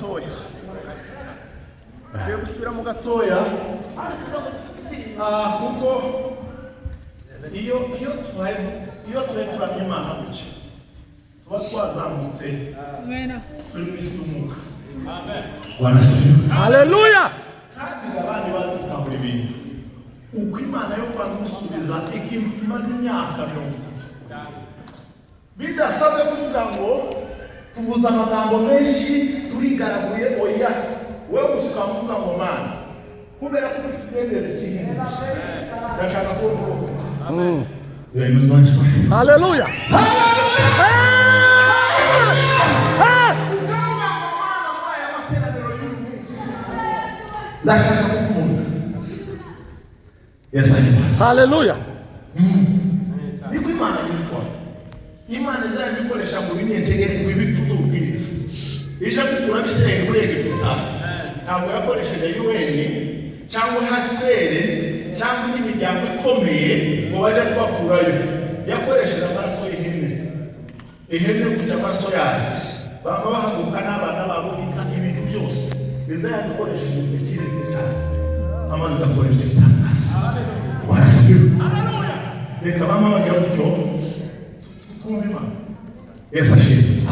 gatoya. Tugiye gusubiramo gatoya. Kuko iyo turamye Imana gutya tuba twazamutse turi mu isi y'umwuka. Haleluya. Kandi abandi bazi gutahura ibintu uko Imana yo kwamusubiza ikintu kimaze imyaka 30 bidasabwe kuvuga ngo tuvuze amagambo menshi turigaraguye oya wewe gusuka kuvuga ngo Mana kubera ko ikidendezi cy'ihene ndashaka kuvuga Haleluya. ndashaka kumunda. Yes, haleluya. Niko Imana izikora. Imana izabikoresha mu binyentegere mu bifuzo ubwiriza. Ije gukura bisenge muri Egiputa. Ntabwo yakoresheje UN cyangwa hasere cyangwa n'imiryango ikomeye ngo bajye kubakurayo. Yakoresheje amaraso y'ihene. Ihene kuja amaraso yayo. Baba bahaguka n'abana babo ibintu byose. Izabikoresha mu bikirezi cyane. Amazi gakora ibitangaza. Warasikiwe. Haleluya. Reka bama bajya gutyo. Tukumva Imana. Yesu ashimwe.